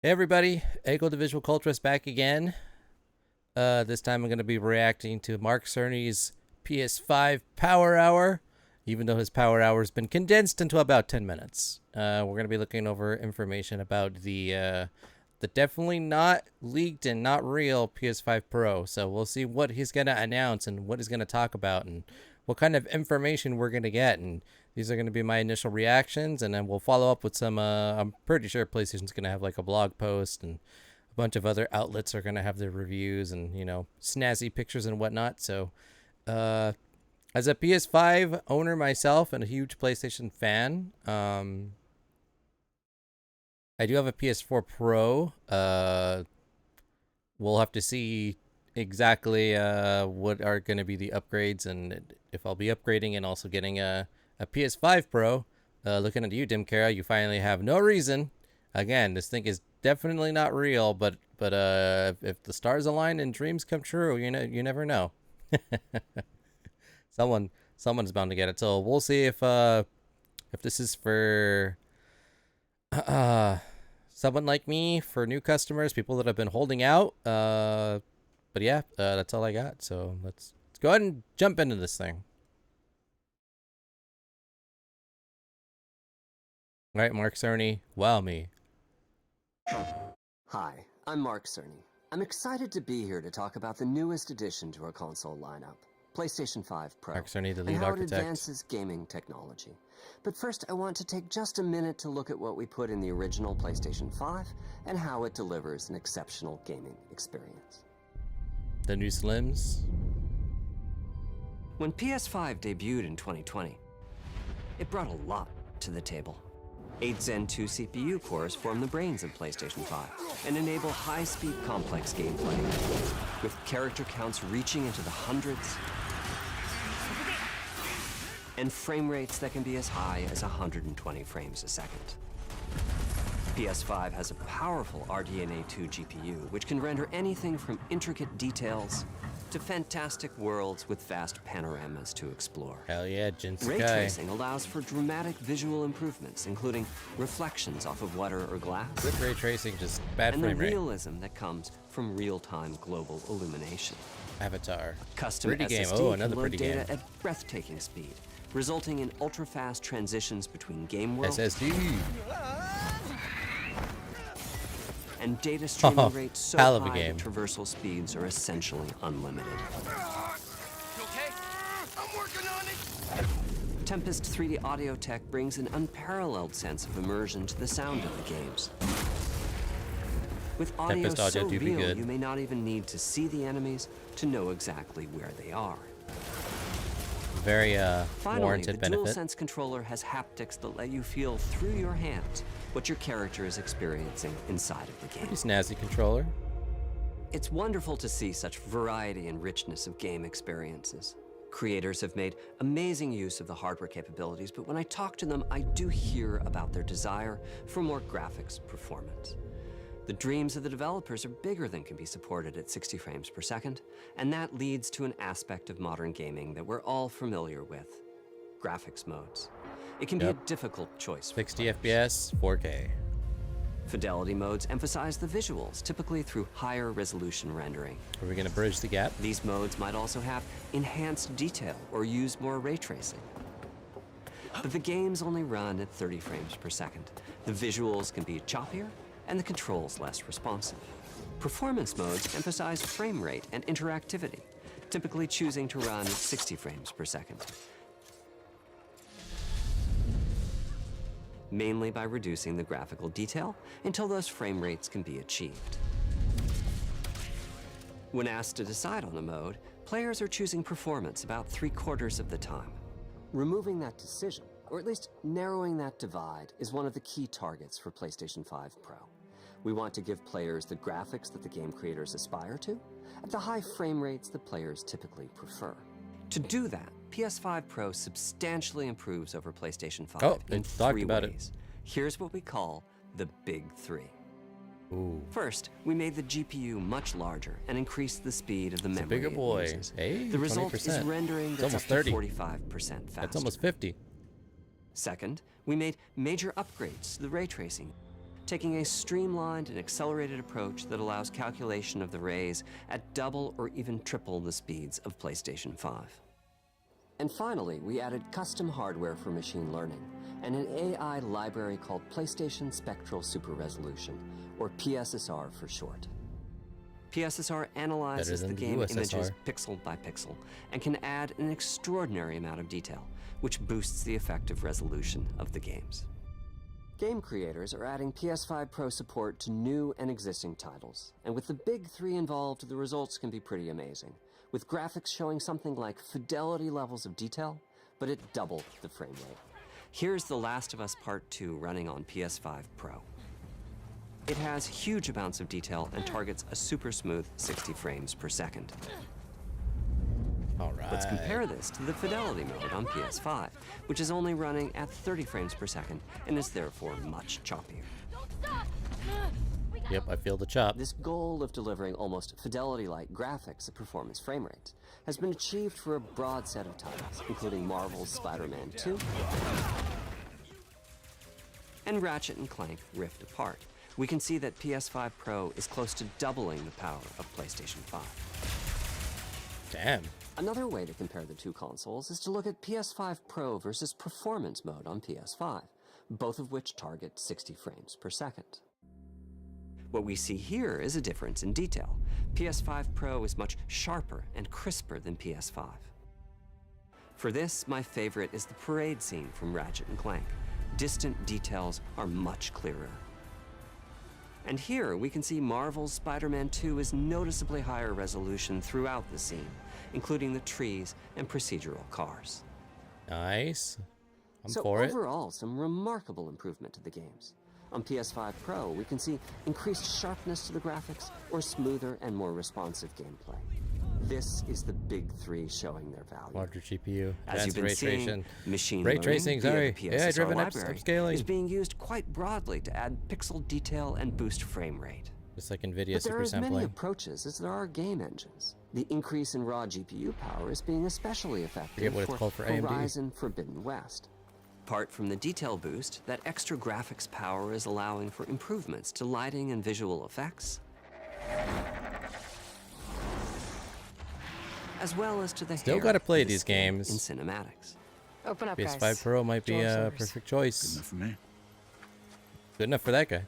Hey everybody, Eggo the Visual Culturalist back again. This time I'm going to be reacting to Mark Cerny's PS5 Power Hour, even though his Power Hour has been condensed into about 10 minutes. We're going to be looking over information about the definitely not leaked and not real PS5 Pro. So we'll see what he's going to announce and what he's going to talk about and what kind of information we're going to get. And these are going to be my initial reactions, and then we'll follow up with some, I'm pretty sure PlayStation's going to have like a blog post, and a bunch of other outlets are going to have their reviews and, you know, snazzy pictures and whatnot. So, as a PS5 owner myself and a huge PlayStation fan, I do have a PS4 Pro. We'll have to see exactly what are going to be the upgrades and if I'll be upgrading and also getting a PS5 Pro. Looking at you, Dim Kara, you finally have no reason. Again, this thing is definitely not real, but if the stars align and dreams come true, you never know. Someone's bound to get it. So we'll see if this is for someone like me, for new customers, people that have been holding out. But yeah, that's all I got. So let's go ahead and jump into this thing. All right, Mark Cerny, wow me. Hi, I'm Mark Cerny. I'm excited to be here to talk about the newest addition to our console lineup, PlayStation 5 Pro, Mark Cerny, the lead and how architect. it advances gaming technology. But first, I want to take just a minute to look at what we put in the original PlayStation 5 and how it delivers an exceptional gaming experience. The new Slims. When PS5 debuted in 2020, it brought a lot to the table. 8 Zen 2 CPU cores form the brains of PlayStation 5 and enable high-speed complex gameplay, with character counts reaching into the hundreds and frame rates that can be as high as 120 frames a second. PS5 has a powerful RDNA 2 GPU, which can render anything from intricate details to fantastic worlds with vast panoramas to explore. Hell yeah, Jinsukai. Ray tracing allows for dramatic visual improvements, including reflections off of water or glass, Good ray tracing, just bad and the frame rate. realism that comes from real-time global illumination. Avatar. Custom Pretty game. SSD Oh, can another load pretty data game. at breathtaking speed, resulting in ultra-fast transitions between game worlds SSD. and data streaming rates so hell of a high game. that traversal speeds are essentially unlimited. You okay? I'm working on it. Tempest 3D audio tech brings an unparalleled sense of immersion to the sound of the games. With audio Tempest audio so do be real, good. you may not even need to see the enemies to know exactly where they are. Very Finally, warranted the benefit. DualSense controller has haptics that let you feel through your hands what your character is experiencing inside of the game. Pretty snazzy controller. It's wonderful to see such variety and richness of game experiences. Creators have made amazing use of the hardware capabilities, but when I talk to them, I do hear about their desire for more graphics performance. The dreams of the developers are bigger than can be supported at 60 frames per second, and that leads to an aspect of modern gaming that we're all familiar with: graphics modes. It can be a difficult choice for 60 players. FPS, 4K. Fidelity modes emphasize the visuals, typically through higher resolution rendering. Are we gonna bridge the gap? These modes might also have enhanced detail or use more ray tracing. But the games only run at 30 frames per second. The visuals can be choppier and the controls less responsive. Performance modes emphasize frame rate and interactivity, typically choosing to run at 60 frames per second, mainly by reducing the graphical detail until those frame rates can be achieved. When asked to decide on a mode, players are choosing performance about 3/4 of the time. Removing that decision, or at least narrowing that divide, is one of the key targets for PlayStation 5 Pro. We want to give players the graphics that the game creators aspire to, at the high frame rates that players typically prefer. To do that, PS5 Pro substantially improves over PlayStation 5 Oh, in they talked 3 about it. ways. Here's what we call the Big Three. Ooh. First, we made the GPU much larger and increased the speed of the It's a memory bigger it boy. uses. Hey, The result is 20%. rendering It's that's almost up to 30. 45% faster. That's almost 50. Second, we made major upgrades to the ray tracing, taking a streamlined and accelerated approach that allows calculation of the rays at double or even triple the speeds of PlayStation 5. And finally, we added custom hardware for machine learning and an AI library called PlayStation Spectral Super Resolution, or PSSR for short. PSSR analyzes the game images pixel by pixel and can add an extraordinary amount of detail, which boosts the effective resolution of the games. Game creators are adding PS5 Pro support to new and existing titles, and with the big three involved, the results can be pretty amazing, with graphics showing something like fidelity levels of detail, but at double the frame rate. Here's The Last of Us Part 2 running on PS5 Pro. It has huge amounts of detail and targets a super smooth 60 frames per second. All right. Let's compare this to the fidelity mode on PS5, which is only running at 30 frames per second and is therefore much choppier. Yep, I feel the chop. This goal of delivering almost fidelity-like graphics at performance frame rates has been achieved for a broad set of titles, including Marvel's Spider-Man 2 and Ratchet & Clank Rift Apart. We can see that PS5 Pro is close to doubling the power of PlayStation 5. Damn. Another way to compare the two consoles is to look at PS5 Pro versus Performance mode on PS5, both of which target 60 frames per second. What we see here is a difference in detail. PS5 Pro is much sharper and crisper than PS5. For this, my favorite is the parade scene from Ratchet & Clank. Distant details are much clearer. And here we can see Marvel's Spider-Man 2 is noticeably higher resolution throughout the scene, including the trees and procedural cars. Nice. I'm for it. So overall, some remarkable improvement to the games. On PS5 Pro, we can see increased sharpness to the graphics or smoother and more responsive gameplay. This is the big three showing their value. Larger GPU, As you've been seeing, machine ray learning tracing, via sorry. the PSSR AI-driven library upscaling is being used quite broadly to add pixel detail and boost frame rate. Just like NVIDIA But there are super as many sampling. approaches as there are game engines. The increase in raw GPU power is being especially effective Forget what it's called for AMD. Horizon Forbidden West. Apart from the detail boost, that extra graphics power is allowing for improvements to lighting and visual effects, as well as to the Still hair gotta play and the these skin games. in cinematics. Open up, PS5 guys. Pro might be Door a service. perfect choice. Enough for me. Good enough for that guy.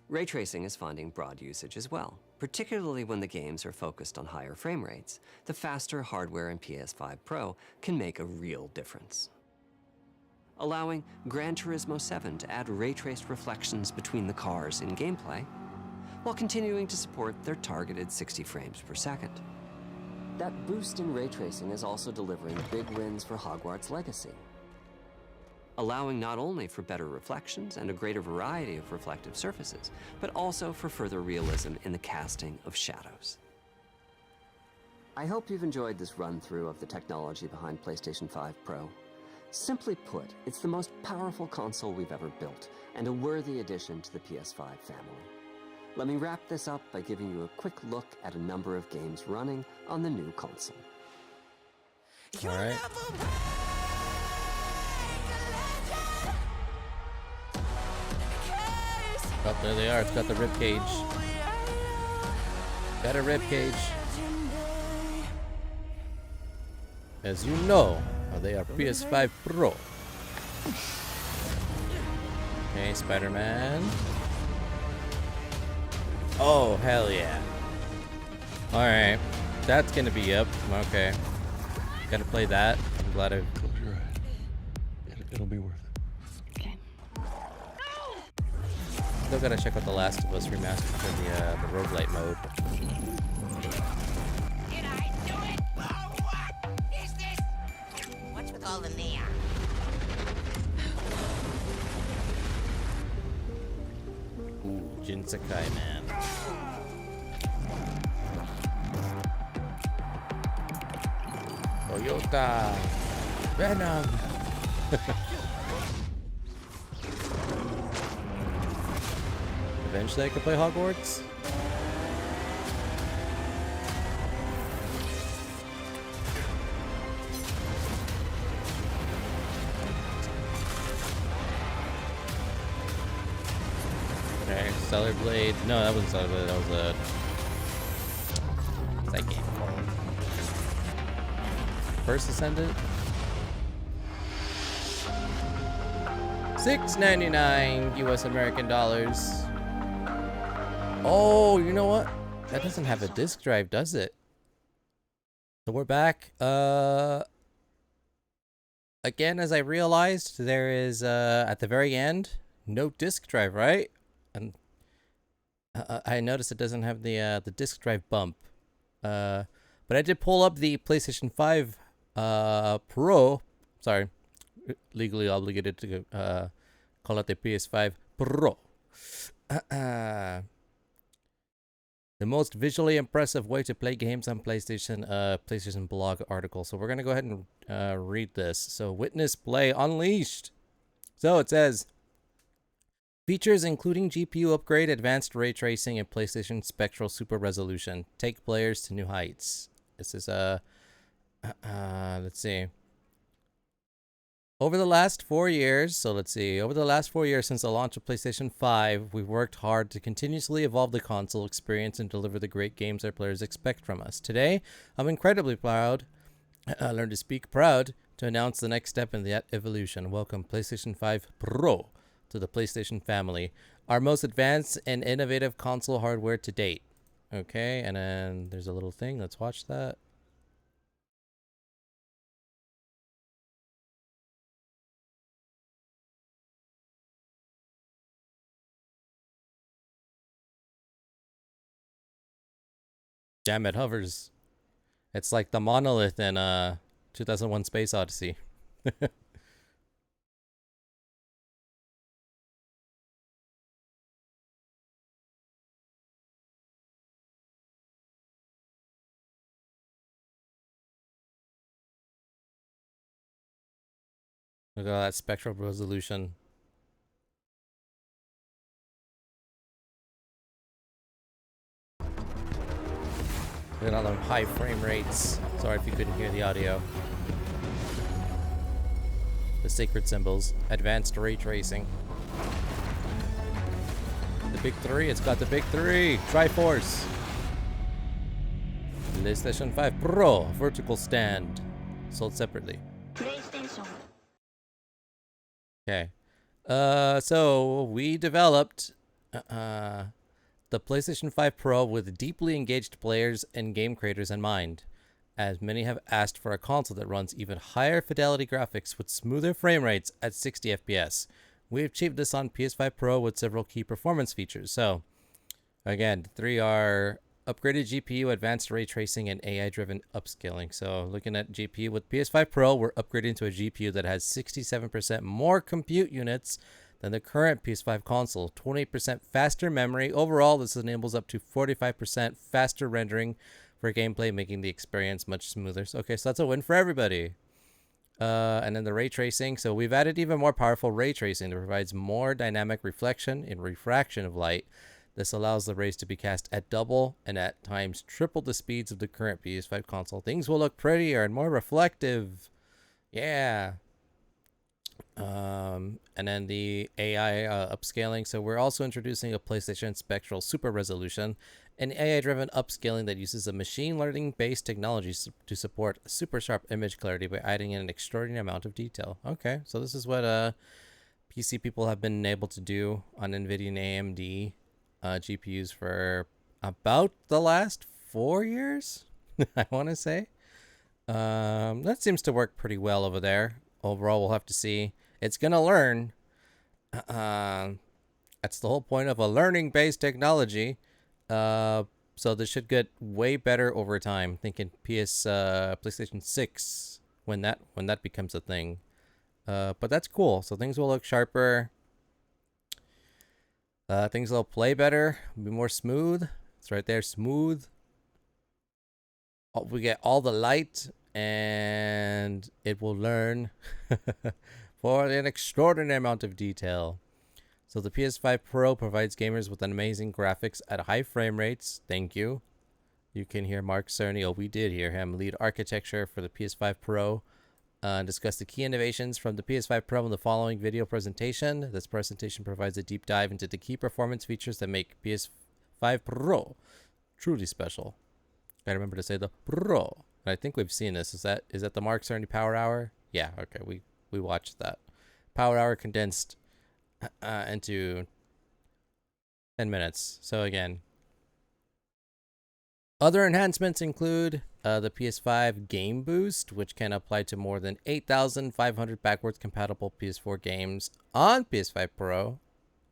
Ray tracing is finding broad usage as well, particularly when the games are focused on higher frame rates. The faster hardware in PS5 Pro can make a real difference, allowing Gran Turismo 7 to add ray-traced reflections between the cars in gameplay, while continuing to support their targeted 60 frames per second. That boost in ray tracing is also delivering big wins for Hogwarts Legacy, allowing not only for better reflections and a greater variety of reflective surfaces, but also for further realism in the casting of shadows. I hope you've enjoyed this run-through of the technology behind PlayStation 5 Pro. Simply put, it's the most powerful console we've ever built, and a worthy addition to the PS5 family. Let me wrap this up by giving you a quick look at a number of games running on the new console. All right. Oh, there they are. It's got the rib cage. Got a rib cage. As you know, they are PS5 Pro. Okay, Spider-Man. Oh, hell yeah. Alright. That's gonna be up. Okay. Gotta play that. I'm glad I... Close your eyes. It'll be worth it. Okay. Still gotta check out The Last of Us remastered for the roguelite mode. Did I do it? Oh, what is this? What's with all the neon? Ooh, Jin Sakai, man. Toyota. Venom. Eventually I can play Hogwarts. Stellar Blade. No, that wasn't Stellar Blade. That was a. What's that game called? First Ascendant. $6.99 US American dollars. Oh, you know what? That doesn't have a disk drive, does it? So we're back. Again, as I realized, there is at the very end no disk drive, right? And I noticed it doesn't have the disk drive bump. But I did pull up the PlayStation 5 Pro. Sorry, legally obligated to call it the PS5 Pro. The most visually impressive way to play games on PlayStation, PlayStation blog article. So we're going to go ahead and read this. So Witness Play Unleashed. So it says, features including GPU upgrade, advanced ray tracing, and PlayStation Spectral Super Resolution. Take players to new heights. This is, let's see. Over the last 4 years, over the last 4 years since the launch of PlayStation 5, we've worked hard to continuously evolve the console experience and deliver the great games our players expect from us. Today, I'm incredibly proud, proud to announce the next step in that evolution. Welcome PlayStation 5 Pro to the PlayStation family, our most advanced and innovative console hardware to date. Okay, and then there's a little thing. Let's watch that. Damn, it hovers. It's like the monolith in 2001 Space Odyssey. Look at all that spectral resolution. Look at all them high frame rates. Sorry if you couldn't hear the audio. The sacred symbols. Advanced ray tracing. The big three. It's got the big three. Triforce. PlayStation 5 Pro. Vertical stand. Sold separately. Okay. So we developed the PlayStation 5 Pro with deeply engaged players and game creators in mind, as many have asked for a console that runs even higher fidelity graphics with smoother frame rates at 60 FPS. We achieved this on PS5 Pro with several key performance features. So, again, the three are upgraded GPU, advanced ray tracing, and AI-driven upscaling. So, looking at GPU with PS5 Pro, we're upgrading to a GPU that has 67% more compute units than the current PS5 console, 28% faster memory. Overall, this enables up to 45% faster rendering for gameplay, making the experience much smoother. Okay, so that's a win for everybody. And then the ray tracing. So we've added even more powerful ray tracing that provides more dynamic reflection and refraction of light. This allows the rays to be cast at double and at times triple the speeds of the current PS5 console. Things will look prettier and more reflective. Yeah. And then the AI upscaling. So we're also introducing a PlayStation Spectral Super Resolution, an AI-driven upscaling that uses a machine learning-based technology to support super sharp image clarity by adding in an extraordinary amount of detail. Okay, so this is what PC people have been able to do on NVIDIA and AMD GPUs for about the last 4 years, I want to say. That seems to work pretty well over there. Overall, we'll have to see. It's going to learn. That's the whole point of a learning-based technology. So this should get way better over time. Thinking PlayStation 6 when that becomes a thing. But that's cool. So things will look sharper. Things will play better, be more smooth. It's right there, smooth. We get all the light, and it will learn for an extraordinary amount of detail. So the PS5 Pro provides gamers with amazing graphics at high frame rates. Thank you. You can hear Mark Cerny. Oh, we did hear him. Lead architecture for the PS5 Pro. Discuss the key innovations from the PS5 Pro in the following video presentation. This presentation provides a deep dive into the key performance features that make PS5 Pro truly special. Gotta remember to say the Pro. And I think we've seen this. Is that the Mark Cerny Power Hour? Yeah, okay, we watched that. Power Hour condensed into 10 minutes. So again, other enhancements include the PS5 Game Boost, which can apply to more than 8,500 backwards compatible PS4 games on PS5 Pro.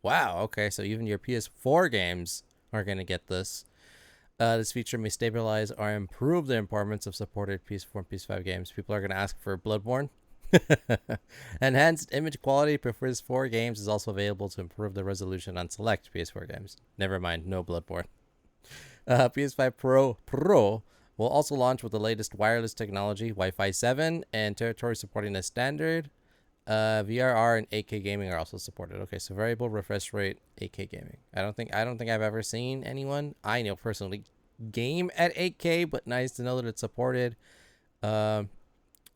Wow, okay, so even your PS4 games are going to get this. This feature may stabilize or improve the performance of supported PS4 and PS5 games. People are going to ask for Bloodborne. Enhanced image quality for PS4 games is also available to improve the resolution on select PS4 games. Never mind, no Bloodborne. PS5 Pro will also launch with the latest wireless technology, Wi-Fi 7, and territory supporting the standard. VRR and 8K gaming are also supported. Okay, so variable refresh rate, 8K gaming. I don't think I've ever seen anyone I know personally game at 8K, but nice to know that it's supported. I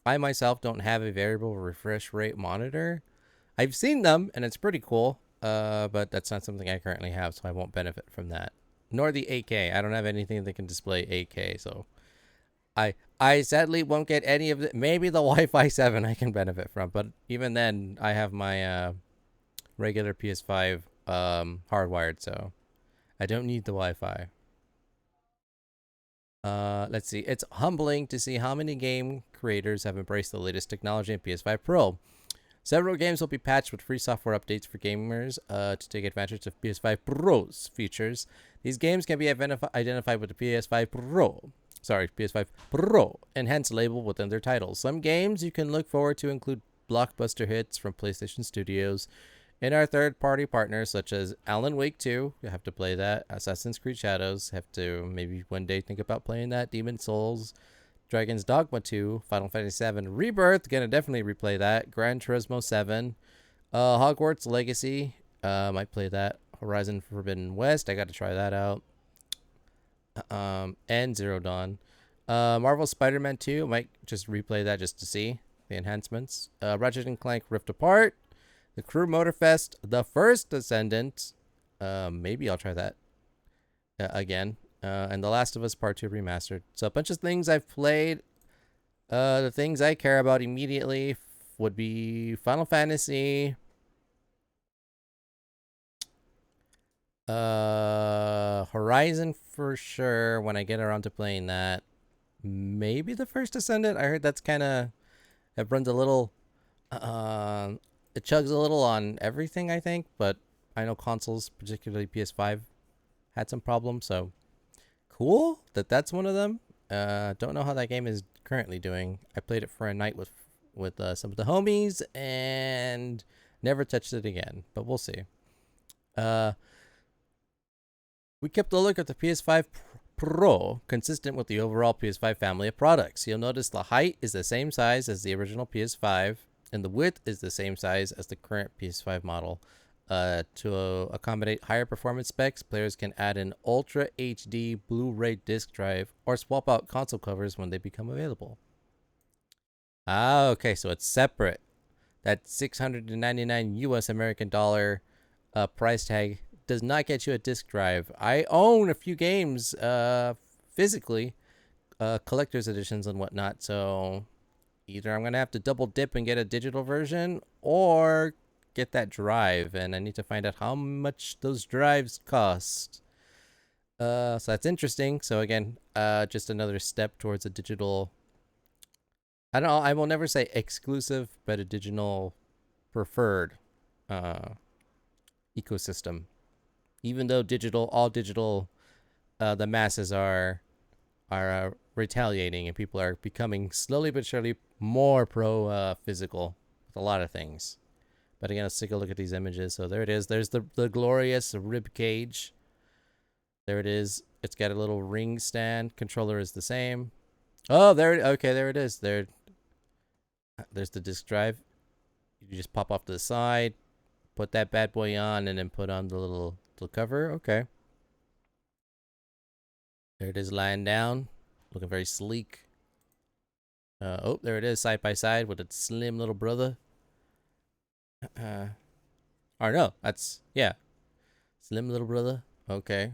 myself don't have a variable refresh rate monitor. I've seen them and it's pretty cool. But that's not something I currently have, so I won't benefit from that. Nor the 8K. I don't have anything that can display 8K, so I sadly won't get any of it. Maybe the Wi-Fi 7 I can benefit from, but even then, I have my regular PS5 hardwired, so I don't need the Wi-Fi. Let's see. It's humbling to see how many game creators have embraced the latest technology in PS5 Pro. Several games will be patched with free software updates for gamers to take advantage of PS5 Pro's features. These games can be identified with the PS5 Pro enhanced label within their titles. Some games you can look forward to include blockbuster hits from PlayStation Studios and our third-party partners such as Alan Wake 2, you have to play that. Assassin's Creed Shadows, have to maybe one day think about playing that. Demon Souls, Dragon's Dogma 2, Final Fantasy VII Rebirth, gonna definitely replay that. Gran Turismo 7, Hogwarts Legacy, might play that. Horizon Forbidden West, I got to try that out. And Zero Dawn. Marvel Spider-Man 2, might just replay that just to see the enhancements. Ratchet and Clank Rift Apart, The Crew Motorfest, The First Descendant, maybe I'll try that again. And The Last of Us Part 2 Remastered. So a bunch of things I've played. The things I care about immediately would be Final Fantasy, Horizon for sure when I get around to playing that. Maybe The First Descendant. I heard that's kind of, it runs a little, it chugs a little on everything, I think, but I know consoles, particularly PS5, had some problems, so cool that's one of them. Don't know how that game is currently doing. I played it for a night with some of the homies and never touched it again, but we'll see. We kept a look at the PS5 Pro, consistent with the overall PS5 family of products. You'll notice the height is the same size as the original PS5, and the width is the same size as the current PS5 model. To accommodate higher performance specs, players can add an Ultra HD Blu-ray disc drive or swap out console covers when they become available. Ah, okay, so it's separate. That $699 US American dollar price tag does not get you a disc drive. I own a few games physically, collector's editions and whatnot, so either I'm going to have to double dip and get a digital version or get that drive, and I need to find out how much those drives cost. So that's interesting. So again, just another step towards a digital, I don't know, I will never say exclusive, but a digital preferred ecosystem. Even though all digital, the masses are retaliating, and people are becoming slowly but surely more pro physical with a lot of things. But again, let's take a look at these images. So there it is. There's the glorious rib cage. There it is. It's got a little ring stand. Controller is the same. Oh, there it is. There's the disc drive. You just pop off to the side, put that bad boy on, and then put on the little cover. Okay. There it is lying down, looking very sleek. Oh, there it is, side by side with its slim little brother. Or no, that's yeah, slim little brother. Okay.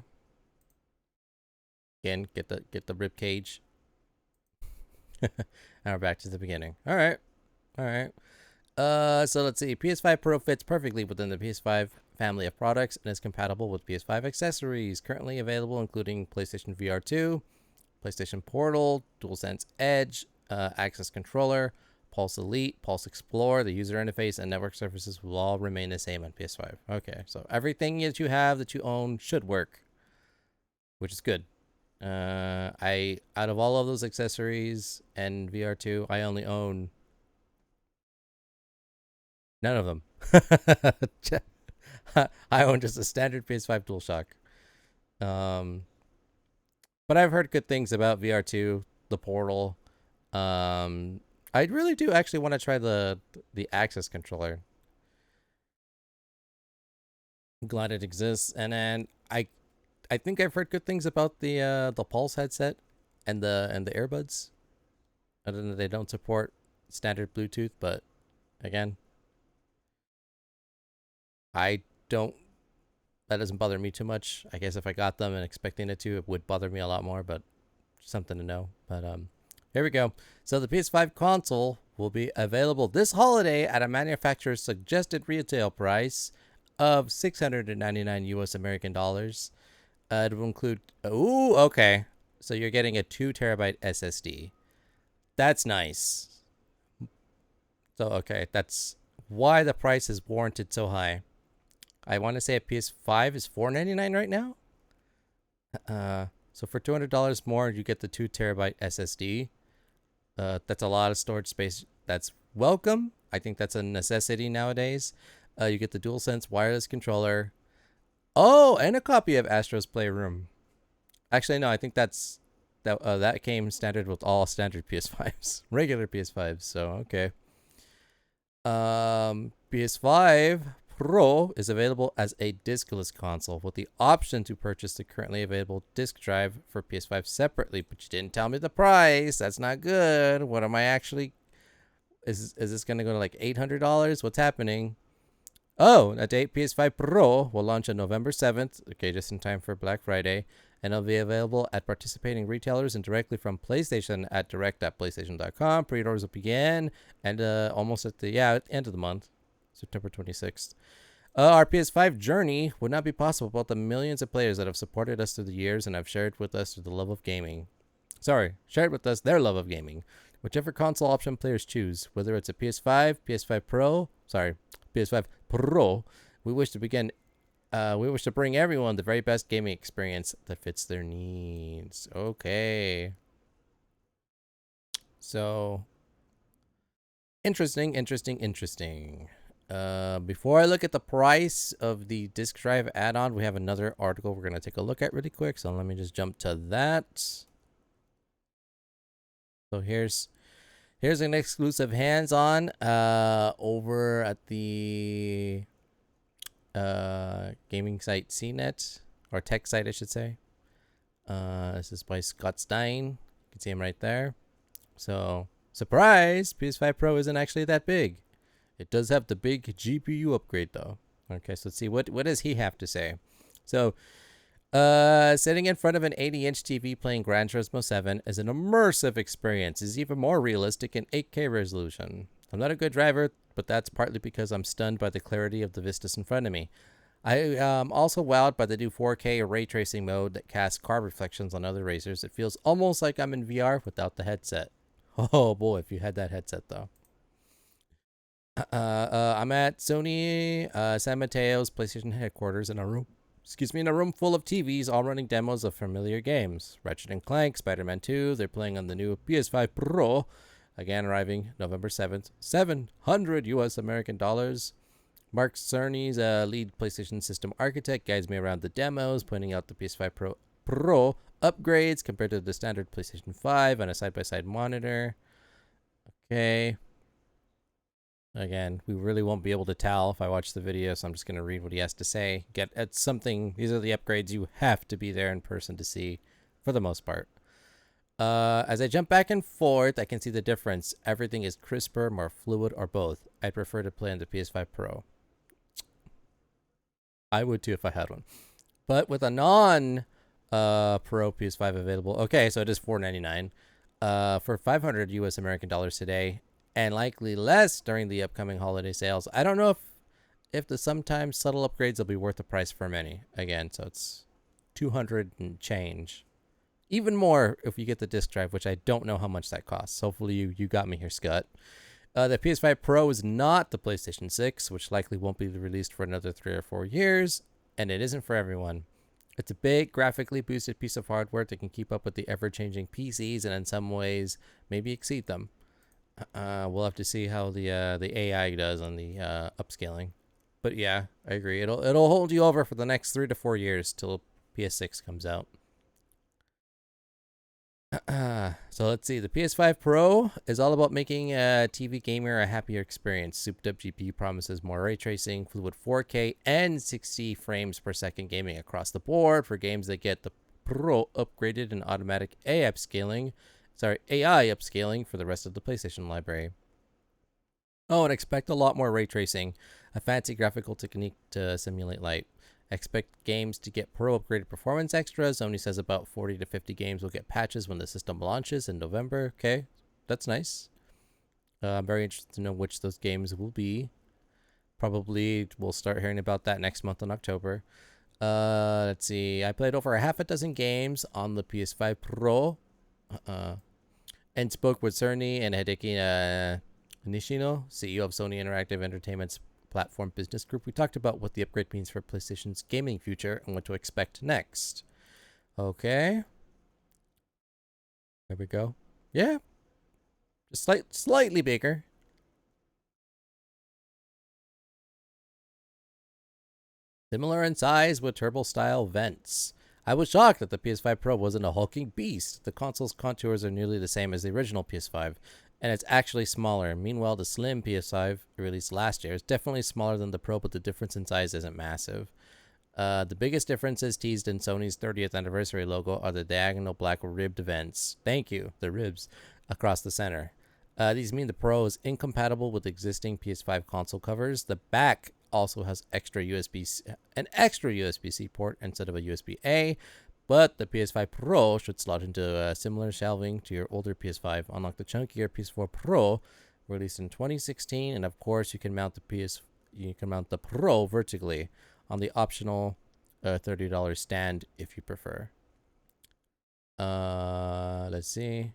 Again, get the rib cage. Now we're back to the beginning. All right, all right. So let's see. PS5 Pro fits perfectly within the PS5 family of products and is compatible with PS5 accessories currently available, including PlayStation VR 2, PlayStation Portal, DualSense Edge, Access Controller, Pulse Elite, Pulse Explore. The user interface and network services will all remain the same on PS5. Okay, so everything that you have that you own should work, which is good. I out of all of those accessories and VR2, I only own none of them. I own just a standard PS5 DualShock. But I've heard good things about VR2, the Portal. I really do actually want to try the Access controller. I'm glad it exists, and then I think I've heard good things about the Pulse headset and the earbuds. Other than they don't support standard Bluetooth, but again, I don't. That doesn't bother me too much. I guess if I got them and expecting it to, it would bother me a lot more. But something to know. But here we go. So the PS5 console will be available this holiday at a manufacturer's suggested retail price of $699 US American dollars. It will include. Ooh, okay. So you're getting a 2 terabyte SSD. That's nice. So okay, that's why the price is warranted so high. I want to say a PS5 is $499 right now. So for $200 more, you get the 2 terabyte SSD. That's a lot of storage space. That's welcome. I think that's a necessity nowadays. You get the DualSense wireless controller. Oh, and a copy of Astro's Playroom. Actually, no, I think that came standard with all standard PS5s, regular PS5s. So okay. PS5 Pro is available as a diskless console with the option to purchase the currently available disk drive for PS5 separately, but you didn't tell me the price. That's not good. What am I actually? Is this gonna go to like $800? What's happening? Oh, a date PS5 Pro will launch on November 7th. Okay, just in time for Black Friday, and it'll be available at participating retailers and directly from PlayStation at direct.playstation.com. Pre-orders will begin and almost at the end of the month, September 26th. Our PS5 journey would not be possible without the millions of players that have supported us through the years and have shared with us the love of gaming. Shared with us their love of gaming. Whichever console option players choose, whether it's a PS5, PS5 Pro, we wish to bring everyone the very best gaming experience that fits their needs. Okay. So, interesting. Before I look at the price of the disk drive add-on, we have another article we're going to take a look at really quick. So let me just jump to that. So here's an exclusive hands-on over at the gaming site CNET, or tech site I should say. This is by Scott Stein. You can see him right there. So surprise, PS5 Pro isn't actually that big. It does have the big GPU upgrade though. Okay, so let's see what does he have to say. So sitting in front of an 80-inch TV playing Gran Turismo 7 is an immersive experience. It's even more realistic in 8K resolution. I'm not a good driver, but that's partly because I'm stunned by the clarity of the vistas in front of me. I am also wowed by the new 4K ray tracing mode that casts car reflections on other racers. It feels almost like I'm in VR without the headset. Oh boy, if you had that headset though. I'm at Sony San Mateo's PlayStation headquarters in a room full of TVs, all running demos of familiar games. Ratchet & Clank, Spider-Man 2, they're playing on the new PS5 Pro, again arriving November 7th, $700 US American dollars. Mark Cerny's lead PlayStation system architect guides me around the demos, pointing out the PS5 Pro upgrades compared to the standard PlayStation 5 on a side-by-side monitor. Okay. Again, we really won't be able to tell if I watch the video, so I'm just going to read what he has to say. These are the upgrades you have to be there in person to see, for the most part. As I jump back and forth, I can see the difference. Everything is crisper, more fluid, or both. I'd prefer to play on the PS5 Pro. I would too if I had one. But with a non Pro PS5 available, okay, so it is $499 for 500 US American dollars today, and likely less during the upcoming holiday sales. I don't know if the sometimes subtle upgrades will be worth the price for many. Again, so it's 200 and change. Even more if you get the disc drive, which I don't know how much that costs. Hopefully you got me here, Scott. The PS5 Pro is not the PlayStation 6, which likely won't be released for another 3 or 4 years, and it isn't for everyone. It's a big, graphically boosted piece of hardware that can keep up with the ever-changing PCs and in some ways maybe exceed them. We'll have to see how the AI does on the upscaling. But yeah, I agree. It'll hold you over for the next 3 to 4 years till PS6 comes out. So let's see. The PS5 Pro is all about making a TV gamer a happier experience. Souped up GPU promises more ray tracing, fluid 4K, and 60 frames per second gaming across the board for games that get the Pro upgraded and automatic AI upscaling for the rest of the PlayStation library. Oh, and expect a lot more ray tracing, a fancy graphical technique to simulate light. Expect games to get Pro upgraded performance extras. Sony says about 40 to 50 games will get patches when the system launches in November. Okay, that's nice. I'm very interested to know which those games will be. Probably we'll start hearing about that next month in October. Let's see. I played over a half a dozen games on the PS5 Pro and spoke with Cerny and Hideki Nishino, CEO of Sony Interactive Entertainment's platform business group. We talked about what the upgrade means for PlayStation's gaming future and what to expect next. Okay. There we go. Yeah. Just slightly bigger. Similar in size with turbo-style vents. I was shocked that the PS5 Pro wasn't a hulking beast. The console's contours are nearly the same as the original PS5, and it's actually smaller. Meanwhile, the slim PS5 released last year is definitely smaller than the Pro, but the difference in size isn't massive. The biggest differences teased in Sony's 30th anniversary logo are the diagonal black ribbed vents. Thank you, the ribs, across the center. These mean the Pro is incompatible with existing PS5 console covers. The back also has an extra USB-C port instead of a USB-A, but the PS5 Pro should slot into similar shelving to your older PS5, unlike the chunkier PS4 Pro, released in 2016. And of course, you can mount the Pro vertically on the optional $30 stand if you prefer. Let's see.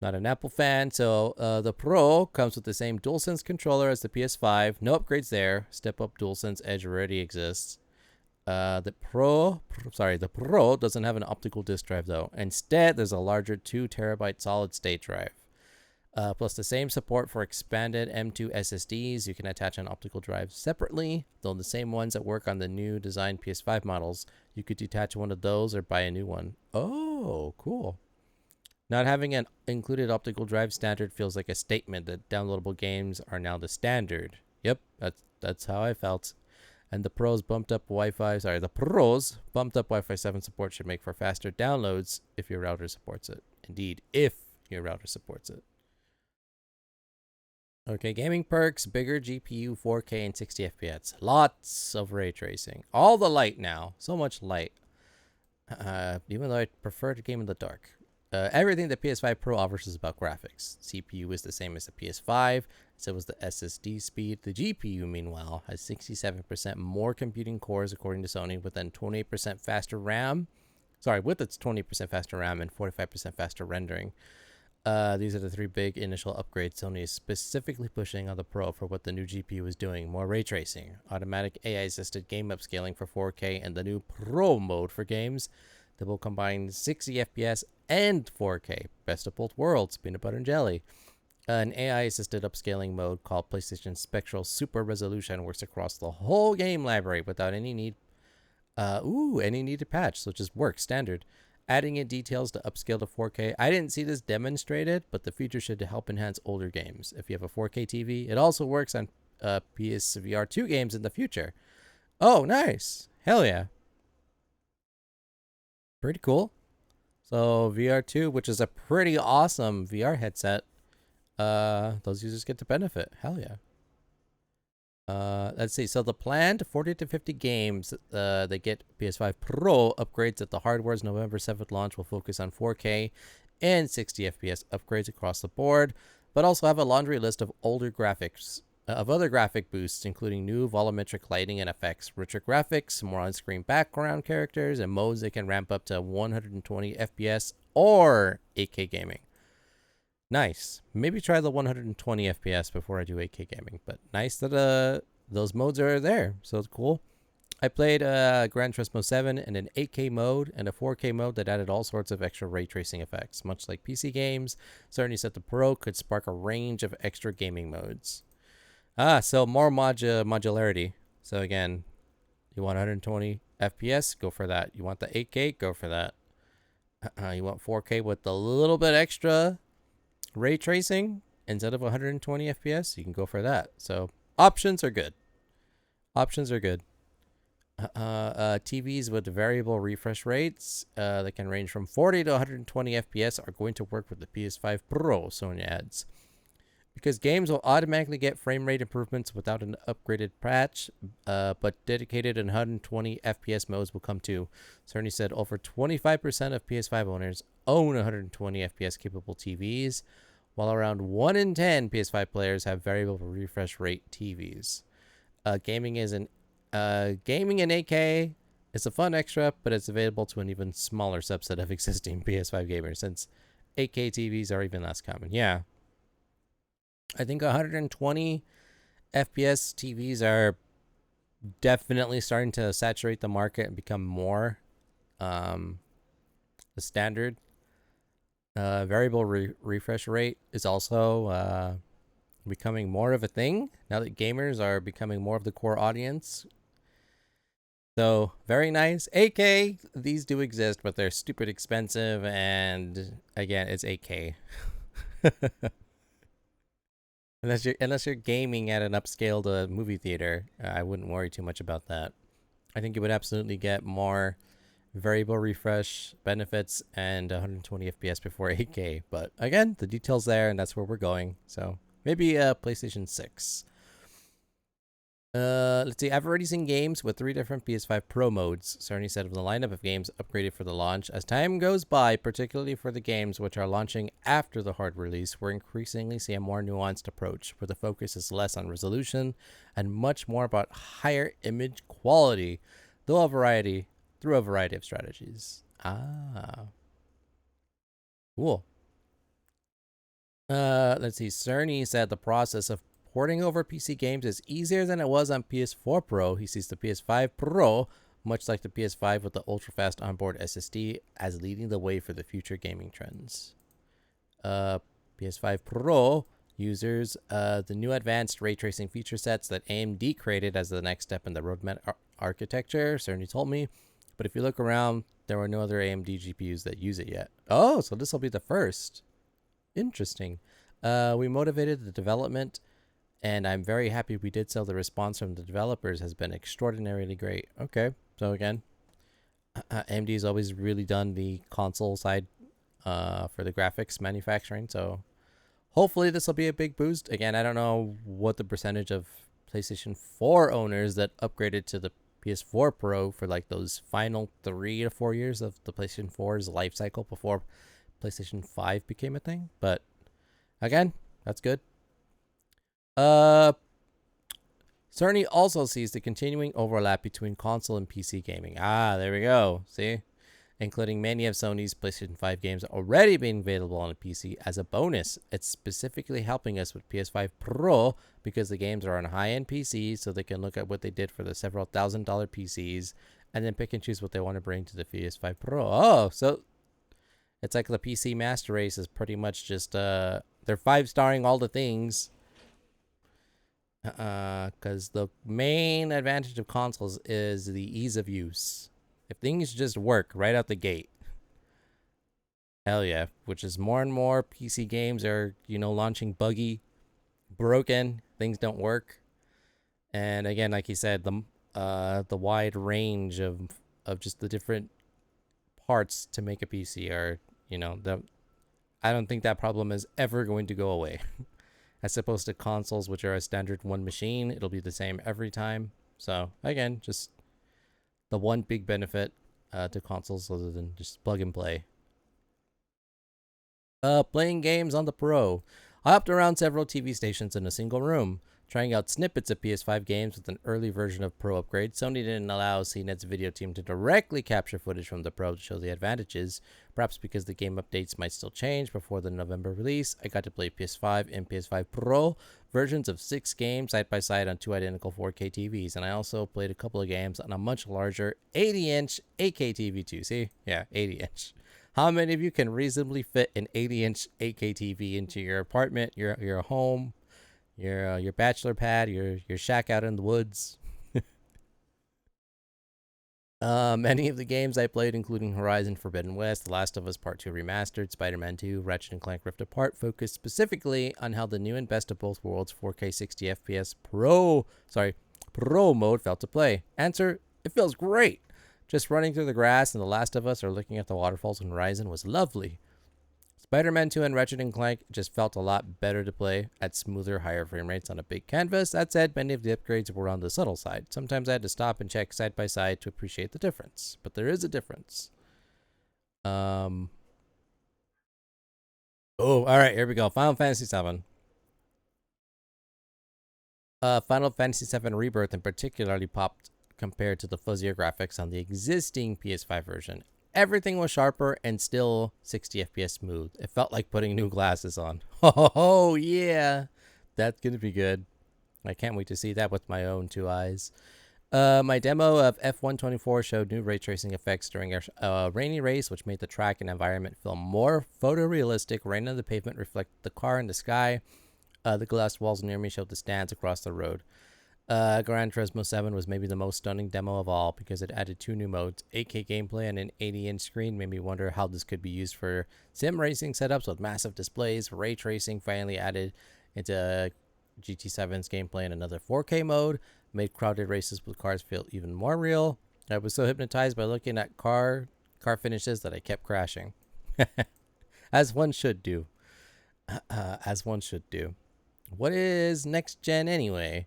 Not an Apple fan, so the Pro comes with the same DualSense controller as the PS5. No upgrades there. Step-up DualSense Edge already exists. The Pro doesn't have an optical disc drive though. Instead, there's a larger 2 terabyte solid state drive. Plus the same support for expanded M2 SSDs. You can attach an optical drive separately, though the same ones that work on the new design PS5 models. You could detach one of those or buy a new one. Oh, cool. Not having an included optical drive standard feels like a statement that downloadable games are now the standard. Yep, that's how I felt. And the Pros bumped up Wi-Fi 7 support should make for faster downloads if your router supports it. Indeed, if your router supports it. Okay, gaming perks, bigger GPU, 4K and 60 FPS. Lots of ray tracing. All the light now. So much light. Even though I prefer to game in the dark. Everything the PS5 Pro offers is about graphics. CPU is the same as the PS5, so was the SSD speed. The GPU, meanwhile, has 67% more computing cores, according to Sony, with its 28% faster RAM and 45% faster rendering. These are the 3 big initial upgrades Sony is specifically pushing on the Pro for what the new GPU is doing. More ray tracing, automatic AI-assisted game upscaling for 4K, and the new Pro mode for games that will combine 60 FPS and 4K. Best of both worlds, peanut butter and jelly. An AI-assisted upscaling mode called PlayStation Spectral Super Resolution works across the whole game library without any need to patch, so it just works standard. Adding in details to upscale to 4K. I didn't see this demonstrated, but the feature should help enhance older games. If you have a 4K TV, it also works on PSVR 2 games in the future. Oh, nice. Hell yeah. Pretty cool. So VR2, which is a pretty awesome VR headset, those users get to benefit. Hell yeah. Let's see. So the planned 40 to 50 games they get PS5 Pro upgrades at the hardware's November 7th launch will focus on 4K and 60 FPS upgrades across the board, but also have a laundry list of older graphics of other graphic boosts, including new volumetric lighting and effects, richer graphics, more on-screen background characters, and modes that can ramp up to 120 FPS or 8K gaming. Nice. Maybe try the 120 FPS before I do 8K gaming, but nice that those modes are there. So it's cool. I played Gran Turismo 7 in an 8K mode and a 4K mode that added all sorts of extra ray tracing effects. Much like PC games, Cerny said the Pro could spark a range of extra gaming modes. So more modularity. So again, you want 120 FPS, go for that. You want the 8K, go for that. You want 4K with a little bit extra ray tracing instead of 120 FPS, you can go for that. So options are good. TVs with variable refresh rates that can range from 40 to 120 FPS are going to work with the PS5 Pro, Sony adds. Because games will automatically get frame rate improvements without an upgraded patch, but dedicated and 120 FPS modes will come too. Cerny said over 25% of PS5 owners own 120 FPS capable TVs, while around 1 in 10 PS5 players have variable refresh rate TVs. Gaming in 8K is a fun extra, but it's available to an even smaller subset of existing PS5 gamers, since 8K TVs are even less common. Yeah. I think 120 FPS TVs are definitely starting to saturate the market and become more the standard. Variable refresh rate is also becoming more of a thing now that gamers are becoming more of the core audience. So very nice. 8K, these do exist, but they're stupid expensive, and again, it's 8K. Unless you're gaming at an upscaled movie theater, I wouldn't worry too much about that. I think you would absolutely get more variable refresh benefits and 120 FPS before 8K. But again, the details there, and that's where we're going. So maybe PlayStation 6. Let's see. I've already seen games with 3 different PS5 Pro modes. Cerny said of the lineup of games upgraded for the launch. As time goes by, particularly for the games which are launching after the hard release, we're increasingly seeing a more nuanced approach, where the focus is less on resolution and much more about higher image quality, through a variety of strategies. Cool. Let's see. Cerny said the process of porting over PC games is easier than it was on PS4 Pro. He sees the PS5 Pro, much like the PS5 with the ultra-fast onboard SSD, as leading the way for the future gaming trends. PS5 Pro users the new advanced ray tracing feature sets that AMD created as the next step in the roadmap architecture, Cerny told me. But if you look around, there were no other AMD GPUs that use it yet. Oh, so this will be the first. Interesting. We motivated the development, and I'm very happy we did so. The response from the developers has been extraordinarily great. Okay, so again, AMD's always really done the console side for the graphics manufacturing, so hopefully this will be a big boost. Again, I don't know what the percentage of PlayStation 4 owners that upgraded to the PS4 Pro for like those final 3 to 4 years of the PlayStation 4's life cycle before PlayStation 5 became a thing, but again, that's good. Cerny also sees the continuing overlap between console and PC gaming. There we go. See? Including many of Sony's PlayStation 5 games already being available on a PC as a bonus. It's specifically helping us with PS5 Pro because the games are on high-end PCs, so they can look at what they did for the several $1,000 PCs and then pick and choose what they want to bring to the PS5 Pro. Oh, so it's like the PC Master Race is pretty much just they're 5-starring all the things. Because the main advantage of consoles is the ease of use. If things just work right out the gate, hell yeah. Which is more and more PC games are, launching buggy, broken, things don't work. And again, like he said, the wide range of just the different parts to make a PC are, I don't think that problem is ever going to go away. As opposed to consoles, which are a standard one machine, it'll be the same every time. So again, just the one big benefit to consoles other than just plug and play. Playing games on the Pro. I hopped around several TV stations in a single room, trying out snippets of PS5 games with an early version of Pro upgrade. Sony didn't allow CNET's video team to directly capture footage from the Pro to show the advantages, perhaps because the game updates might still change before the November release. I got to play PS5 and PS5 Pro versions of 6 games side by side on 2 identical 4K TVs, and I also played a couple of games on a much larger 80-inch 8K TV too. See? Yeah, 80-inch. How many of you can reasonably fit an 80-inch 8K TV into your apartment, your home, your bachelor pad, your shack out in the woods? Many of the games I played, including Horizon Forbidden West, The Last of Us Part 2 Remastered, Spider-Man 2, Ratchet & Clank Rift Apart, focused specifically on how the new and best of both worlds 4K 60 FPS Pro mode felt to play. Answer: it feels great. Just running through the grass in The Last of Us or looking at the waterfalls in Horizon was lovely. Spider-Man 2 and Ratchet & Clank just felt a lot better to play at smoother, higher frame rates on a big canvas. That said, many of the upgrades were on the subtle side. Sometimes I had to stop and check side by side to appreciate the difference. But there is a difference. Oh, alright, here we go. Final Fantasy VII. Final Fantasy VII Rebirth in particularly popped compared to the fuzzier graphics on the existing PS5 version. Everything was sharper and still 60 FPS smooth. It felt like putting new glasses on. Oh, yeah. That's going to be good. I can't wait to see that with my own 2 eyes. My demo of F124 showed new ray tracing effects during a rainy race, which made the track and environment feel more photorealistic. Rain on the pavement reflected the car in the sky. The glass walls near me showed the stands across the road. Gran Turismo 7 was maybe the most stunning demo of all because it added 2 new modes. 8K gameplay and an 80-inch screen made me wonder how this could be used for sim racing setups with massive displays. Ray tracing finally added into GT7's gameplay in another 4K mode, made crowded races with cars feel even more real. I was so hypnotized by looking at car finishes that I kept crashing. As one should do. As one should do. What is next gen anyway?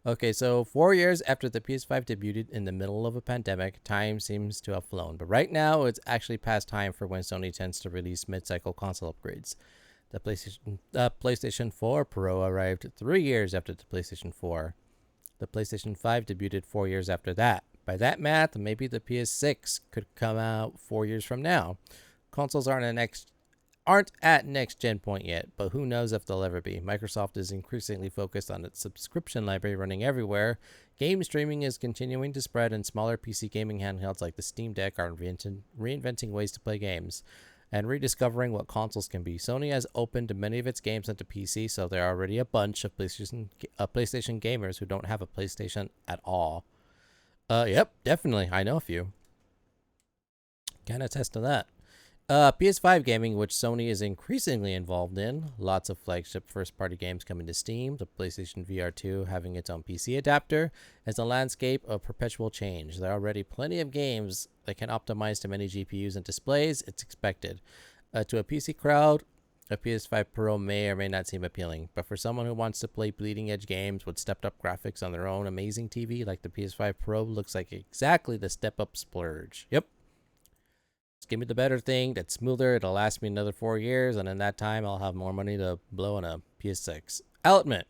Okay, so 4 years after the PS5 debuted in the middle of a pandemic, time seems to have flown. But right now, it's actually past time for when Sony tends to release mid-cycle console upgrades. The PlayStation 4 Pro arrived 3 years after the PlayStation 4. The PlayStation 5 debuted 4 years after that. By that math, maybe the PS6 could come out 4 years from now. Consoles aren't at next gen point yet, but who knows if they'll ever be. Microsoft is increasingly focused on its subscription library running everywhere. Game streaming is continuing to spread, and smaller PC gaming handhelds like the Steam Deck are reinventing ways to play games and rediscovering what consoles can be. Sony has opened many of its games into PC, so there are already a bunch of PlayStation gamers who don't have a PlayStation at all. Yep, definitely. I know a few. Can attest to that. PS5 gaming, which Sony is increasingly involved in. Lots of flagship first-party games coming to Steam. The PlayStation VR 2 having its own PC adapter. As a landscape of perpetual change. There are already plenty of games that can optimize to many GPUs and displays. It's expected. To a PC crowd, a PS5 Pro may or may not seem appealing. But for someone who wants to play bleeding-edge games with stepped-up graphics on their own amazing TV, like the PS5 Pro, looks like exactly the step-up splurge. Yep. Just give me the better thing that's smoother. It'll last me another 4 years, and in that time, I'll have more money to blow on a PS6. I'll admit,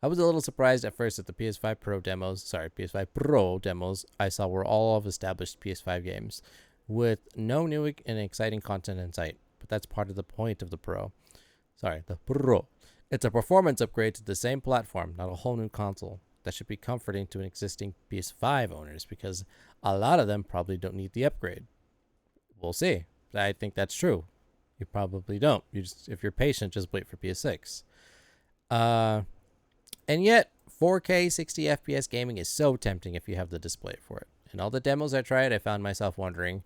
I was a little surprised at first that the PS5 Pro demos I saw were all of established PS5 games, with no new and exciting content in sight. But that's part of the point of the Pro. The Pro. It's a performance upgrade to the same platform, not a whole new console. That should be comforting to existing PS5 owners, because a lot of them probably don't need the upgrade. We'll see. I think that's true. You probably don't. If you're patient, just wait for PS6. And yet, 4K 60 FPS gaming is so tempting if you have the display for it. In all the demos I tried, I found myself wondering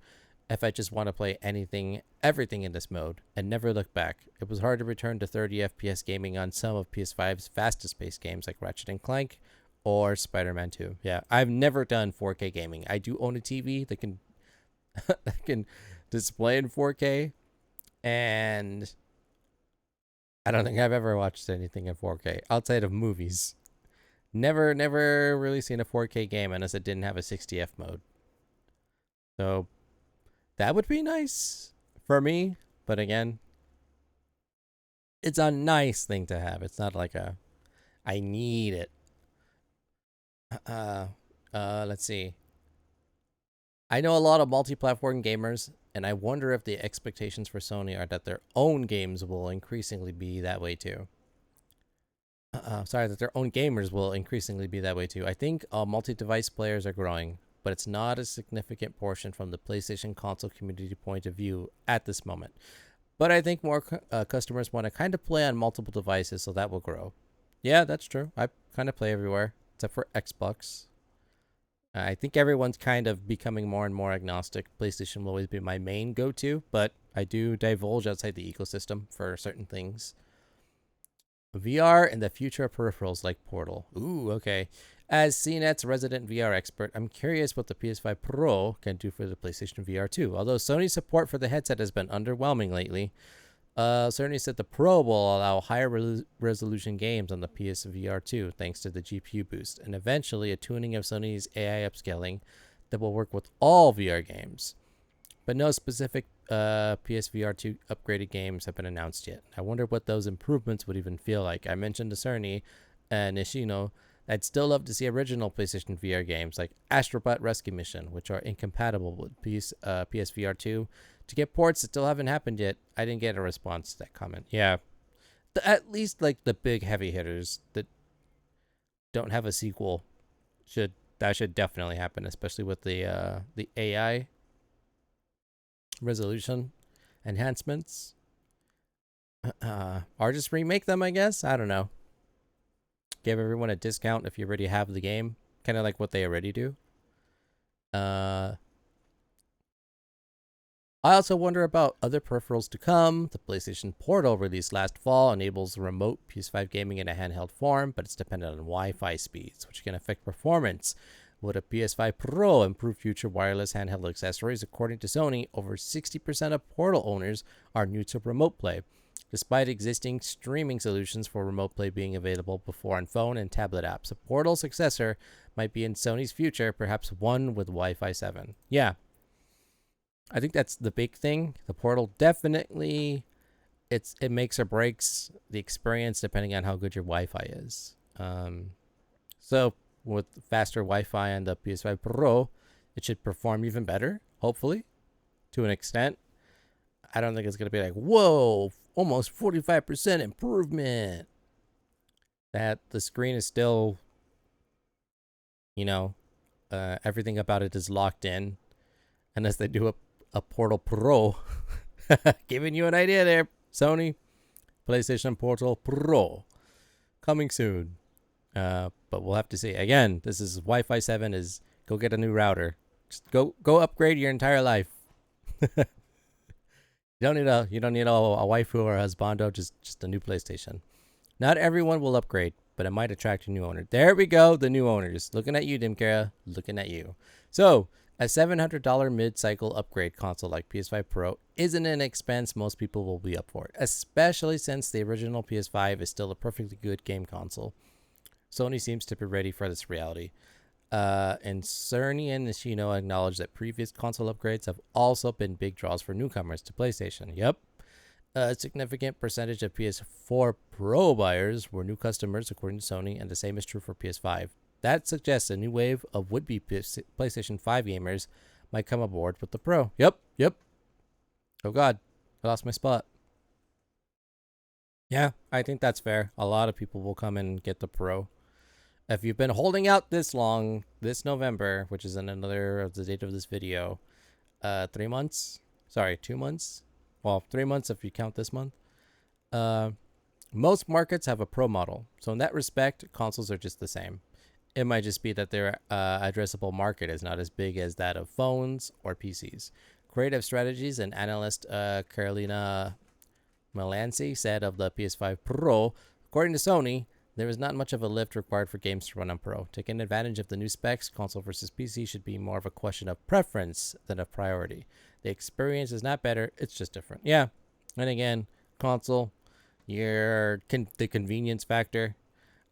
if I just want to play everything in this mode, and never look back. It was hard to return to 30 FPS gaming on some of PS5's fastest paced games like Ratchet & Clank or Spider-Man 2. Yeah, I've never done 4K gaming. I do own a TV that can that can display in 4K, and I don't think I've ever watched anything in 4K outside of movies. Never really seen a 4K game unless it didn't have a 60F mode. So that would be nice for me, but again, it's a nice thing to have. It's not like a I need it. Let's see. I know a lot of multi-platform gamers, and I wonder if the expectations for Sony are that their own games will increasingly be that way too. That their own gamers will increasingly be that way too. I think multi-device players are growing, but it's not a significant portion from the PlayStation console community point of view at this moment. But I think more customers want to kind of play on multiple devices, so that will grow. Yeah, that's true. I kind of play everywhere, except for Xbox. I think everyone's kind of becoming more and more agnostic. PlayStation will always be my main go-to, but I do divulge outside the ecosystem for certain things. VR and the future of peripherals like Portal. Ooh, okay. As CNET's resident VR expert, I'm curious what the PS5 Pro can do for the PlayStation VR 2. Although Sony's support for the headset has been underwhelming lately, Cerny said the Pro will allow higher resolution games on the PSVR 2 thanks to the GPU boost, and eventually a tuning of Sony's AI upscaling that will work with all VR games. But no specific PSVR 2 upgraded games have been announced yet. I wonder what those improvements would even feel like. I mentioned to Cerny and Nishino I'd still love to see original PlayStation VR games like Astrobot Rescue Mission, which are incompatible with PSVR 2. To get ports that still haven't happened yet, I didn't get a response to that comment. Yeah, at least like the big heavy hitters that don't have a sequel should definitely happen, especially with the AI resolution enhancements. Or just remake them, I guess. I don't know. Give everyone a discount if you already have the game, kind of like what they already do. I also wonder about other peripherals to come. The PlayStation Portal released last fall enables remote PS5 gaming in a handheld form, but it's dependent on Wi-Fi speeds, which can affect performance. Would a PS5 Pro improve future wireless handheld accessories? According to Sony, over 60% of Portal owners are new to remote play, despite existing streaming solutions for remote play being available before on phone and tablet apps. A Portal successor might be in Sony's future, perhaps one with Wi-Fi 7. Yeah, I think that's the big thing. The Portal definitely, it makes or breaks the experience depending on how good your Wi-Fi is. So with faster Wi-Fi on the PS5 Pro, it should perform even better, hopefully, to an extent. I don't think it's going to be like, whoa, almost 45% improvement. That the screen is still, everything about it is locked in. Unless they do a Portal Pro. Giving you an idea there, Sony. PlayStation Portal Pro. Coming soon. But we'll have to see. Again, this is Wi-Fi 7 is go get a new router. Just go upgrade your entire life. You don't need a waifu or a husbando, just a new PlayStation. Not everyone will upgrade, but it might attract a new owner. There we go, the new owners. Looking at you, Dimkara. Looking at you. So, a $700 mid-cycle upgrade console like PS5 Pro isn't an expense most people will be up for, especially since the original PS5 is still a perfectly good game console. Sony seems to be ready for this reality. And Cerny and Nishino acknowledge that previous console upgrades have also been big draws for newcomers to PlayStation. Yep. A significant percentage of PS4 Pro buyers were new customers, according to Sony, and the same is true for PS5. That suggests a new wave of would-be PlayStation 5 gamers might come aboard with the Pro. Yep. Oh God, I lost my spot. Yeah, I think that's fair. A lot of people will come and get the Pro. If you've been holding out this long, this November, which is in another of the date of this video, 3 months? Sorry, 2 months? Well, 3 months if you count this month. Most markets have a Pro model. So in that respect, consoles are just the same. It might just be that their addressable market is not as big as that of phones or PCs. Creative Strategies and analyst Carolina Melancy said of the PS5 Pro, according to Sony, There is not much of a lift required for games to run on Pro. Taking advantage of the new specs, console versus PC should be more of a question of preference than of priority. The experience is not better, it's just different. Yeah, and again, console, the convenience factor.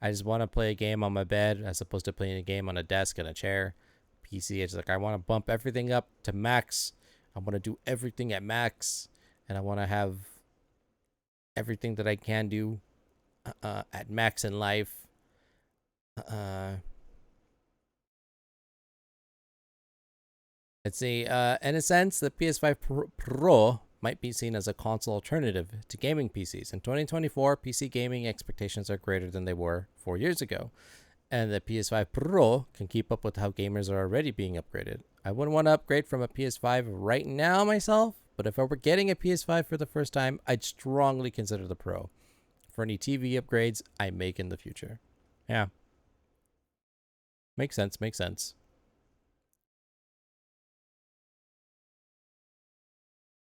I just want to play a game on my bed as opposed to playing a game on a desk and a chair. PC, it's like I want to bump everything up to max. I want to do everything at max, and I want to have everything that I can do at max in life. Let's see. In a sense, the PS5 Pro might be seen as a console alternative to gaming PCs. In 2024, PC gaming expectations are greater than they were 4 years ago, and the PS5 Pro can keep up with how gamers are already being upgraded. I wouldn't want to upgrade from a PS5 right now myself, but if I were getting a PS5 for the first time, I'd strongly consider the Pro for any TV upgrades I make in the future. Yeah. Makes sense, makes sense.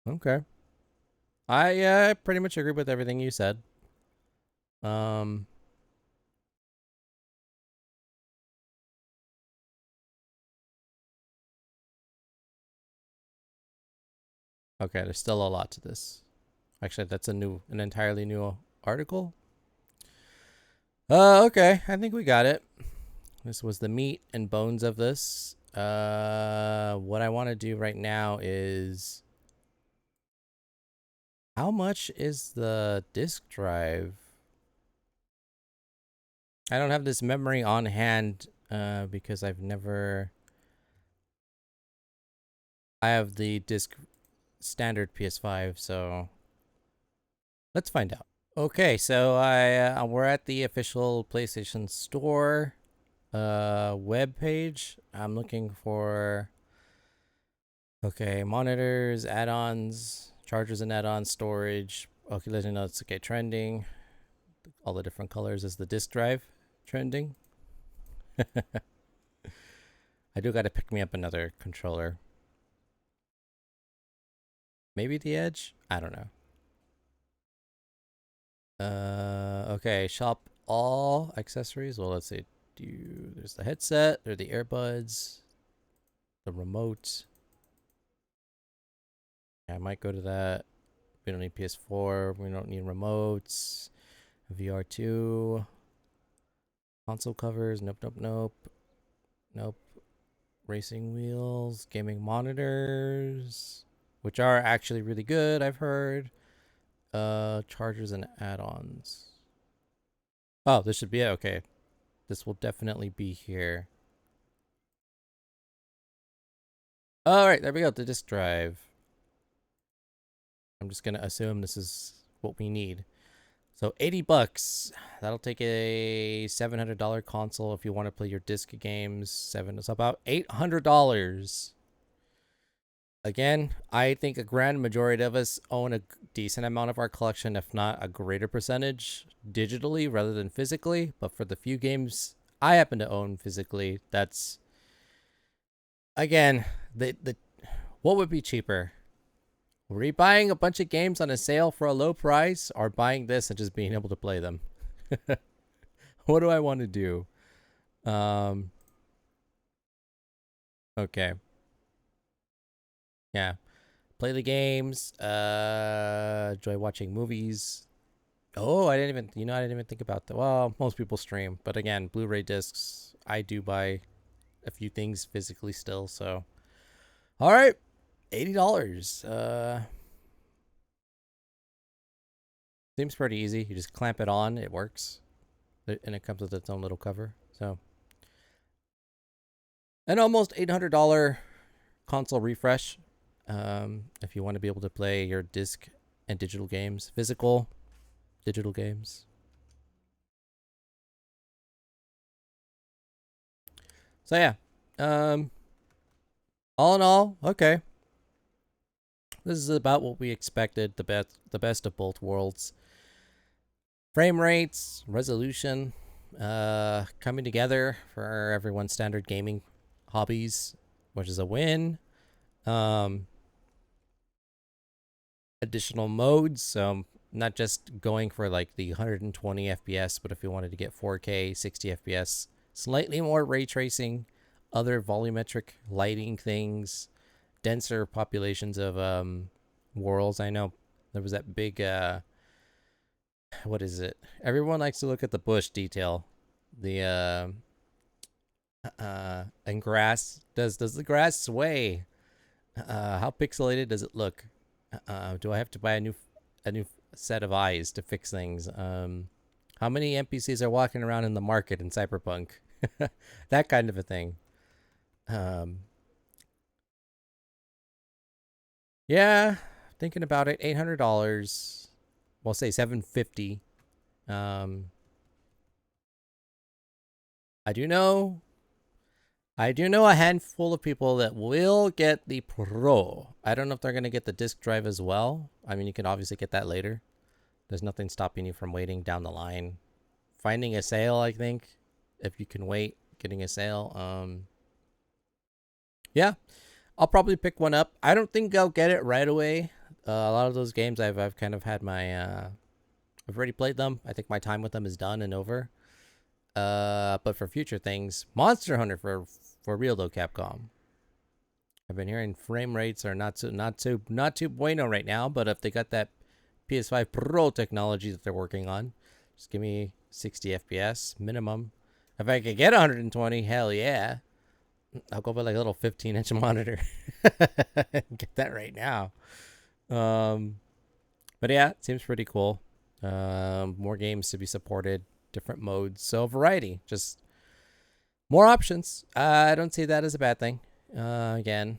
Okay. I pretty much agree with everything you said. Okay, there's still a lot to this. Actually, that's an entirely new article. Okay, I think we got it. This was the meat and bones of this. What I want to do right now is, how much is the disk drive? I don't have this memory on hand because I have the disc standard PS5, so let's find out. Okay, so we're at the official PlayStation Store web page. I'm looking for monitors, add-ons, chargers and add-ons, storage. Okay, letting know it's okay. Trending, all the different colors is the disk drive trending. I do got to pick me up another controller. Maybe the Edge? I don't know. Okay, shop all accessories. Well, let's see. There's the headset, there's the earbuds, the remote. Yeah, I might go to that. We don't need PS4. We don't need remotes. VR2. Console covers. Nope, nope, nope. Nope. Racing wheels. Gaming monitors, which are actually really good, I've heard. Chargers and add-ons. Oh, this should be it. Okay. This will definitely be here. All right, there we go. The disk drive. I'm just going to assume this is what we need. So $80. That'll take a $700 console if you want to play your disc games. It's about $800. Again, I think a grand majority of us own a decent amount of our collection, if not a greater percentage, digitally rather than physically. But for the few games I happen to own physically, that's, again, what would be cheaper? Were you buying a bunch of games on a sale for a low price, or buying this and just being able to play them? What do I want to do? Okay. Yeah. Play the games. Enjoy watching movies. Oh, I didn't even think about that. Well, most people stream, but again, Blu-ray discs, I do buy a few things physically still, so. All right. $80. Seems pretty easy. You just clamp it on, it works. And it comes with its own little cover. So, an almost $800 console refresh. If you want to be able to play your disc and digital games, physical, digital games. So yeah, all in all, okay. This is about what we expected. The best of both worlds. Frame rates, resolution, coming together for everyone's standard gaming hobbies, which is a win. Additional modes, so not just going for like the 120 FPS, but if you wanted to get 4K, 60 FPS, slightly more ray tracing, other volumetric lighting things, denser populations of worlds. I know there was that big what is it? Everyone likes to look at the bush detail. The and grass. Does the grass sway? How pixelated does it look? Do I have to buy a new set of eyes to fix things? How many NPCs are walking around in the market in Cyberpunk? That kind of a thing. Yeah, thinking about it, $800. We'll say $750. I do know a handful of people that will get the Pro. I don't know if they're gonna get the disc drive as well. I mean, you can obviously get that later. There's nothing stopping you from waiting down the line. Finding a sale, I think, if you can wait, getting a sale. Yeah, I'll probably pick one up. I don't think I'll get it right away. A lot of those games I've kind of had my I've already played them. I think my time with them is done and over. But for future things, Monster Hunter for real though, Capcom. I've been hearing frame rates are not too bueno right now, but if they got that PS5 Pro technology that they're working on, just give me 60 FPS minimum. If I could get 120, hell yeah. I'll go buy like a little 15-inch monitor. Get that right now. But yeah, it seems pretty cool. More games to be supported, different modes, so variety, just more options. I don't see that as a bad thing. Again,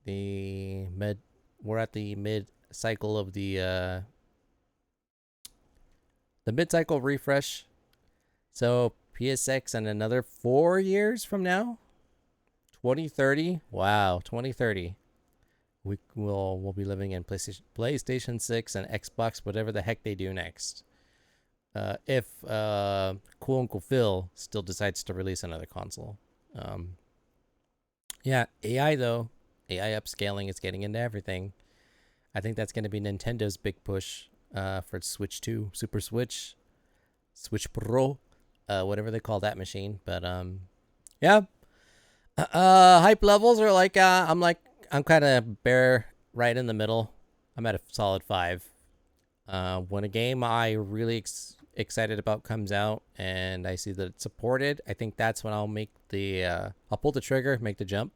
we're at the mid cycle of the mid-cycle refresh. So PSX in another 4 years from now, 2030. Wow, 2030. We'll be living in PlayStation 6 and Xbox, whatever the heck they do next. If Cool Uncle Phil still decides to release another console. Yeah, AI though. AI upscaling is getting into everything. I think that's going to be Nintendo's big push for Switch 2, Super Switch, Switch Pro, whatever they call that machine. But yeah. Hype levels are like I'm kind of bare right in the middle. I'm at a solid 5. When a game I really excited about comes out and I see that it's supported, I think that's when I'll make I'll pull the trigger, make the jump.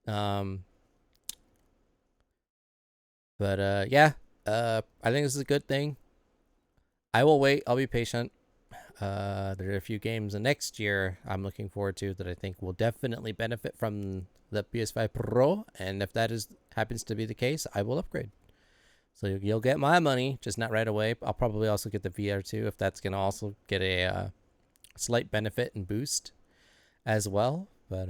But yeah, I think this is a good thing. I will wait. I'll be patient. There are a few games next year I'm looking forward to that I think will definitely benefit from the PS5 Pro, and if that happens to be the case, I will upgrade. So you'll get my money, just not right away. I'll probably also get the VR2 if that's gonna also get a slight benefit and boost as well. But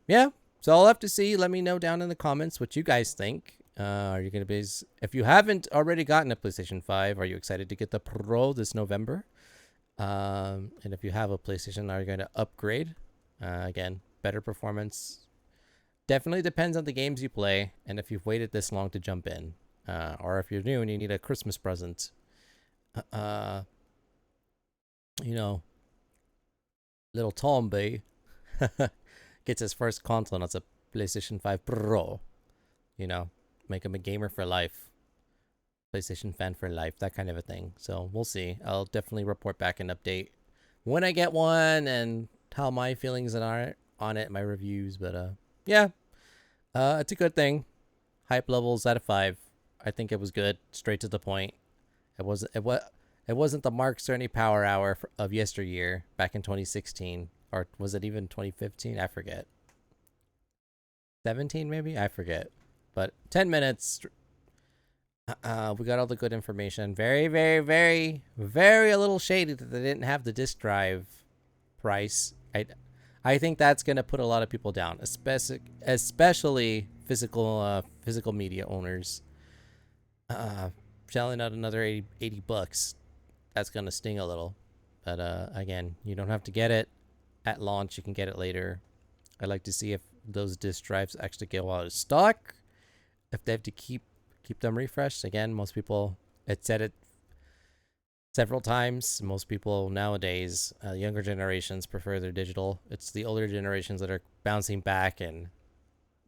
yeah, so I'll have to see. Let me know down in the comments what you guys think. Are you gonna be? If you haven't already gotten a PlayStation 5, are you excited to get the Pro this November? And if you have a PlayStation, are you going to upgrade? Again, better performance. Definitely depends on the games you play and if you've waited this long to jump in. Or if you're new and you need a Christmas present. Little Tombe gets his first console and it's a PlayStation 5 Pro. Make him a gamer for life. PlayStation fan for life, that kind of a thing. So we'll see. I'll definitely report back and update when I get one and how my feelings are on it, my reviews. But yeah, it's a good thing. Hype levels out of 5. I think it was good, straight to the point. It wasn't the Mark Cerny Power Hour of yesteryear back in 2016, or was it even 2015? I forget. 17 maybe, I forget. But 10 minutes. We got all the good information. Very, very, very, very a little shady that they didn't have the disc drive price. I think that's gonna put a lot of people down, especially physical media owners. Shelling out another $80. That's gonna sting a little. But again, you don't have to get it at launch. You can get it later. I'd like to see if those disc drives actually go out of stock. If they have to keep them refreshed. Again, most people It said it several times. Most people nowadays, younger generations, prefer their digital. It's the older generations that are bouncing back and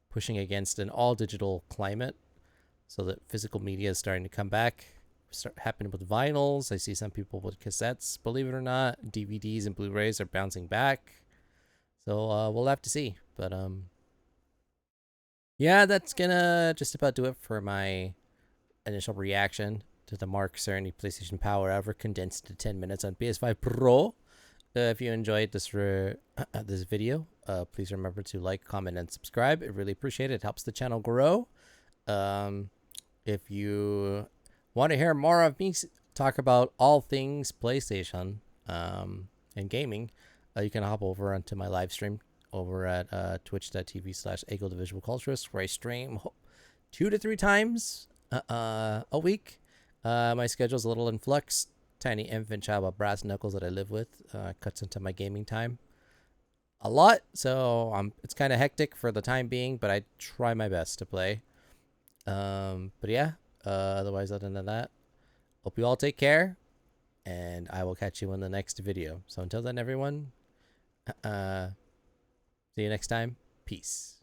pushing against an all digital climate, so that physical media is starting to come back. Start happening with vinyls. I see some people with cassettes. Believe it or not, DVDs and Blu-rays are bouncing back. So we'll have to see. But yeah, that's gonna just about do it for my initial reaction to the Mark Cerny PlayStation Power Hour, condensed to 10 minutes on PS5 Pro. If you enjoyed this this video, please remember to like, comment, and subscribe. I really appreciate it. It helps the channel grow. If you want to hear more of me talk about all things PlayStation and gaming, you can hop over onto my live stream over at twitch.tv/Eggo the Visual Culturist, where I stream 2 to 3 times a week. My schedule's a little in flux. Tiny infant child with brass knuckles that I live with cuts into my gaming time a lot, so it's kind of hectic for the time being, but I try my best to play. But yeah, otherwise, other than that, hope you all take care, and I will catch you in the next video. So until then, everyone, see you next time. Peace.